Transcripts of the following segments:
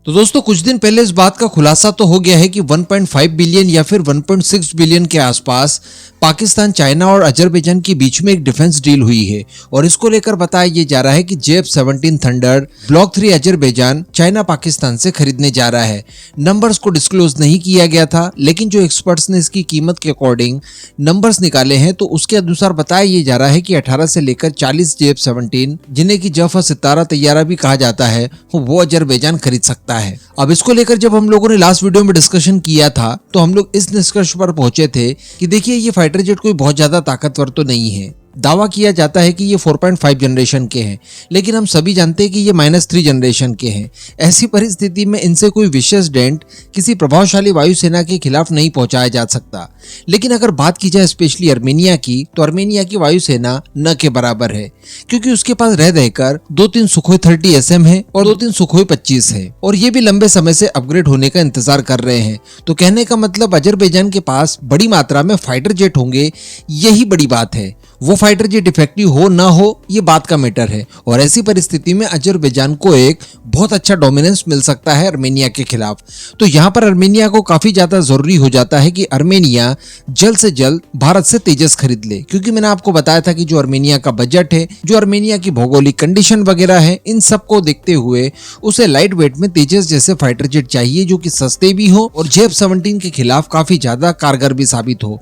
तो दोस्तों कुछ दिन पहले इस बात का खुलासा तो हो गया है कि 1.5 बिलियन या फिर 1.6 बिलियन के आसपास पाकिस्तान, चाइना और अजरबैजान के बीच में एक डिफेंस डील हुई है और इसको लेकर बताया ये जा रहा है कि JF-17 thunder block 3 Azerbaijan China Pakistan से खरीदने जा रहा है। नंबर्स को डिस्क्लोज नहीं किया गया था, लेकिन जो एक्सपर्ट्स ने इसकी कीमत के अकॉर्डिंग नंबर्स निकाले हैं तो उसके अनुसार बताया ये जा रहा है कि 18 से लेकर 40 JF-17 जिन्हें की जफ-सितारा तैयारा भी कहा जाता है वो अजरबैजान खरीद सकता है। अब इसको लेकर जब हम लोगों ने लास्ट वीडियो में डिस्कशन किया था तो हम लोग इस निष्कर्ष पर पहुंचे थे कि देखिए ये फाइटर जेट कोई बहुत ज्यादा ताकतवर तो नहीं है। दावा किया जाता है कि ये 4.5 जनरेशन के हैं, लेकिन हम सभी जानते हैं कि ये -3 जनरेशन के हैं। ऐसी परिस्थिति में इनसे कोई विशेष डेंट किसी प्रभावशाली वायुसेना के खिलाफ नहीं पहुंचाया जा सकता। लेकिन अगर बात की जाए स्पेशली आर्मेनिया की, तो आर्मेनिया की वायुसेना न के बराबर है, क्योंकि उसके पास रह रहकर 2-3 सुखोई 30 SM है और 2-3 सुखोई 25 है और ये भी लंबे समय से अपग्रेड होने का इंतजार कर रहे हैं। तो कहने का मतलब अजरबैजान के पास बड़ी मात्रा में फाइटर जेट होंगे, यही बड़ी बात है। वो फाइटर जेट इफेक्टिव हो ना हो ये बात का मैटर है और ऐसी परिस्थिति में अजरबैजान को एक बहुत अच्छा डोमिनेंस मिल सकता है आर्मेनिया के खिलाफ। तो यहाँ पर आर्मेनिया को काफी ज्यादा जरूरी हो जाता है कि आर्मेनिया जल्द से जल्द भारत से तेजस खरीद ले, क्योंकि मैंने आपको बताया था कि जो आर्मेनिया का बजट है, जो आर्मेनिया की भौगोलिक कंडीशन वगैरह है, इन सबको देखते हुए उसे लाइट वेट में तेजस जैसे फाइटर जेट चाहिए जो कि सस्ते भी हो और JF-17 के खिलाफ काफी ज्यादा कारगर भी साबित हो।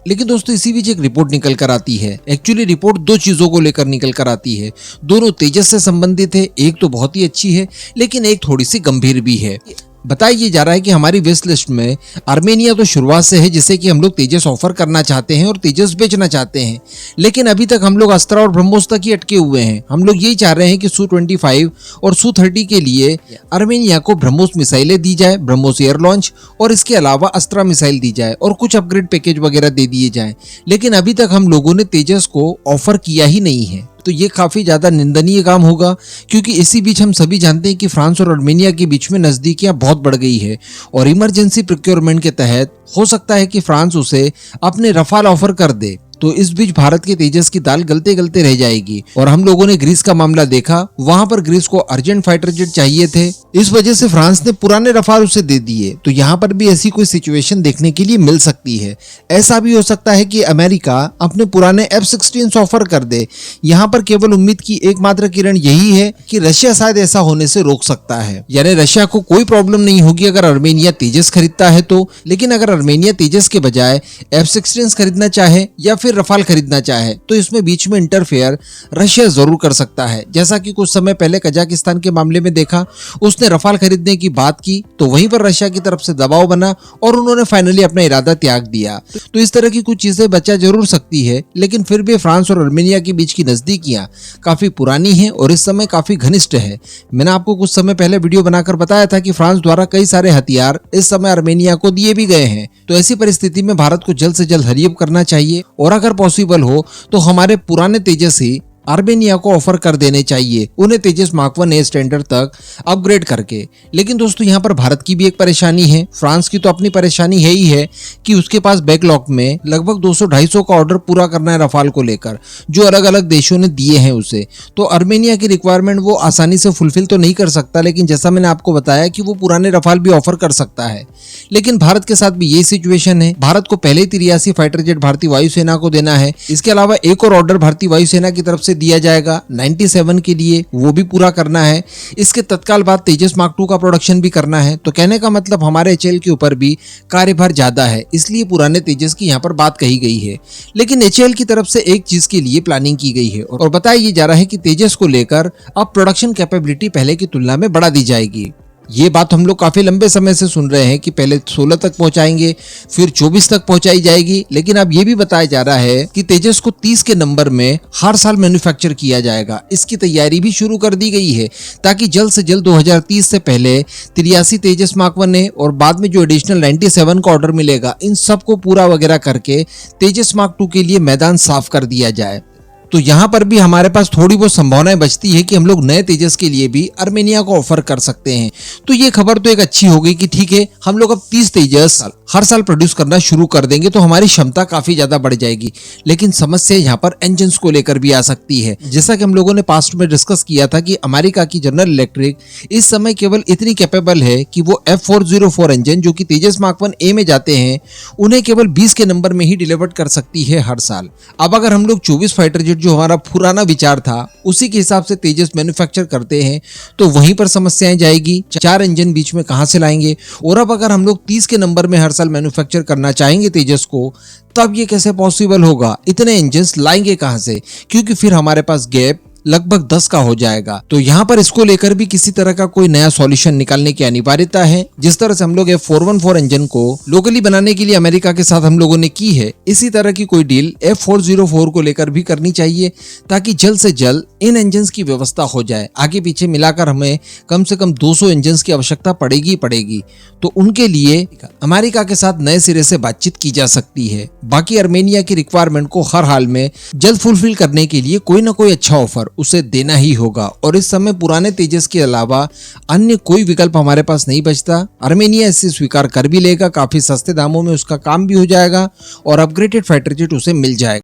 लेकिन दोस्तों इसी बीच एक रिपोर्ट निकल कर आती है। एक्चुअली रिपोर्ट दो चीजों को लेकर निकल कर आती है, दोनों तेजस से संबंधित है। एक तो बहुत ही अच्छी है लेकिन एक थोड़ी सी गंभीर भी है। बताया जा रहा है कि हमारी विश लिस्ट में आर्मेनिया तो शुरुआत से है जिसे कि हम लोग तेजस ऑफर करना चाहते हैं और तेजस बेचना चाहते हैं, लेकिन अभी तक हम लोग अस्त्रा और ब्रह्मोस तक ही अटके हुए हैं। हम लोग यही चाह रहे हैं कि Su-25 और Su-30 के लिए आर्मेनिया को ब्रह्मोस मिसाइलें दी जाए, ब्रह्मोस एयर लॉन्च, और इसके अलावा अस्त्रा मिसाइल दी जाए और कुछ अपग्रेड पैकेज वगैरह दे दिए जाए। लेकिन अभी तक हम लोगों ने तेजस को ऑफर किया ही नहीं है, तो ये काफी ज्यादा निंदनीय काम होगा, क्योंकि इसी बीच हम सभी जानते हैं कि फ्रांस और आर्मेनिया के बीच में नजदीकियां बहुत बढ़ गई है और इमरजेंसी प्रोक्योरमेंट के तहत हो सकता है कि फ्रांस उसे अपने रफाल ऑफर कर दे। तो इस बीच भारत के तेजस की दाल गलते गलते रह जाएगी। और हम लोगों ने ग्रीस का मामला देखा, वहां पर ग्रीस को अर्जेंट फाइटर जेट चाहिए थे, इस वजह से फ्रांस ने पुराने रफाल उसे दे दिए। तो यहाँ पर भी ऐसी कोई सिचुएशन देखने के लिए मिल सकती है। ऐसा भी हो सकता है कि अमेरिका अपने पुराने F-16 ऑफर कर दे। यहाँ पर केवल उम्मीद की एकमात्र किरण यही है कि रशिया शायद ऐसा होने से रोक सकता है, यानी रशिया को कोई प्रॉब्लम नहीं होगी अगर आर्मेनिया तेजस खरीदता है तो। लेकिन अगर आर्मेनिया तेजस के बजाय F-16 खरीदना चाहे या फिर रफाल खरीदना चाहे तो इसमें बीच में इंटरफेयर रशिया जरूर कर सकता है। जैसा कि कुछ समय पहले कजाकिस्तान के मामले में देखा, उसने रफाल खरीदने की बात की तो वहीं पर रशिया की तरफ से दबाव बना और उन्होंने फाइनली अपना इरादा त्याग दिया। तो इस तरह की कुछ चीजें बचा जरूर सकती है, लेकिन फिर भी फ्रांस और आर्मेनिया के बीच की नजदीकियां काफी पुरानी है और इस समय काफी घनिष्ठ है। मैंने आपको कुछ समय पहले वीडियो बनाकर बताया था कि फ्रांस द्वारा कई सारे हथियार इस समय आर्मेनिया को दिए भी गए हैं। तो ऐसी परिस्थिति में भारत को जल्द से जल्द हरी अप करना चाहिए और अगर पॉसिबल हो तो हमारे पुराने तेजस ही आर्मेनिया को ऑफर कर देने चाहिए, उन्हें तेजस मार्क 1A स्टैंडर्ड तक अपग्रेड करके। लेकिन दोस्तों यहाँ पर भारत की भी एक परेशानी है। फ्रांस की तो अपनी परेशानी है ही है कि उसके पास बैकलॉग में लगभग 200-250 का ऑर्डर पूरा करना है रफाल को लेकर, जो अलग अलग देशों ने दिए हैं उसे। तो आर्मेनिया की रिक्वायरमेंट वो आसानी से फुलफिल तो नहीं कर सकता, लेकिन जैसा मैंने आपको बताया कि वो पुराने रफाल भी ऑफर कर सकता है। लेकिन भारत के साथ भी यही सिचुएशन है। भारत को पहले 83 फाइटर जेट भारतीय वायुसेना को देना है। इसके अलावा एक और ऑर्डर भारतीय वायुसेना की तरफ से दिया जाएगा 97 के लिए, वो भी पूरा करना है। इसके तत्काल बाद तेजस मार्क 2 का प्रोडक्शन भी करना है। तो कहने का मतलब हमारे HAL के ऊपर भी कार्यभार ज्यादा है, इसलिए पुराने तेजस की यहाँ पर बात कही गई है। लेकिन HAL की तरफ से एक चीज के लिए प्लानिंग की गई है और बताया ये जा रहा है कि तेजस को लेकर अब प्रोडक्शन कैपेबिलिटी पहले की तुलना में बढ़ा दी जाएगी। ये बात हम लोग काफी लंबे समय से सुन रहे हैं कि पहले 16 तक पहुंचाएंगे, फिर 24 तक पहुंचाई जाएगी। लेकिन अब ये भी बताया जा रहा है कि तेजस को 30 के नंबर में हर साल मैन्युफैक्चर किया जाएगा। इसकी तैयारी भी शुरू कर दी गई है ताकि जल्द से जल्द 2030 से पहले 83 तेजस मार्क 1A और बाद में जो एडिशनल 97 का ऑर्डर मिलेगा, इन सबको पूरा वगैरह करके तेजस मार्क 2 के लिए मैदान साफ कर दिया जाए। तो यहाँ पर भी हमारे पास थोड़ी बहुत संभावनाएं बचती है कि हम लोग नए तेजस के लिए भी आर्मेनिया को ऑफर कर सकते हैं। तो ये खबर तो एक अच्छी हो गई कि ठीक है, हम लोग अब 30 तेजस हर साल प्रोड्यूस करना शुरू कर देंगे तो हमारी क्षमता काफी ज्यादा बढ़ जाएगी। लेकिन समस्या यहाँ पर इंजन्स को लेकर भी आ सकती है। जैसा कि हम लोगों ने पास्ट में डिस्कस किया था कि अमेरिका की जनरल इलेक्ट्रिक इस समय केवल इतनी कैपेबल है कि वो F404 इंजन जो कि तेजस मार्क 1A में जाते हैं उन्हें केवल 20 के नंबर में ही डिलीवर कर सकती है हर साल। अब अगर हम लोग 24 फाइटर जेट जो हमारा पुराना विचार था उसी के हिसाब से तेजस मैन्युफैक्चर करते हैं तो वहीं पर समस्याएं जाएगी। 4 इंजन बीच में कहां से लाएंगे? और अब अगर हम लोग 30 के नंबर में हर साल मैन्युफैक्चर करना चाहेंगे तेजस को, तब ये कैसे पॉसिबल होगा? इतने इंजन्स लाएंगे कहां से? क्योंकि फिर हमारे पास गैप लगभग 10 का हो जाएगा। तो यहाँ पर इसको लेकर भी किसी तरह का कोई नया सॉल्यूशन निकालने की अनिवार्यता है। जिस तरह से हम लोग F414 इंजन को लोकली बनाने के लिए अमेरिका के साथ हम लोगों ने की है, इसी तरह की कोई डील F404 को लेकर भी करनी चाहिए ताकि जल्द से जल्द इन इंजन्स की व्यवस्था हो जाए। आगे पीछे मिलाकर हमें कम से कम 200 इंजन्स की आवश्यकता पड़ेगी। तो उनके लिए अमेरिका के साथ नए सिरे से बातचीत की जा सकती है। बाकी आर्मेनिया की रिक्वायरमेंट को हर हाल में जल्द फुलफिल करने के लिए कोई ना कोई अच्छा ऑफर उसे देना ही होगा। और इस समय पुराने तेजस के अलावा अन्य कोई विकल्प हमारे पास नहीं बचता। आर्मेनिया इसे स्वीकार कर भी लेगा, काफी सस्ते दामों में उसका काम भी हो जाएगा और अपग्रेडेड फाइटर जेट उसे मिल जाएगा।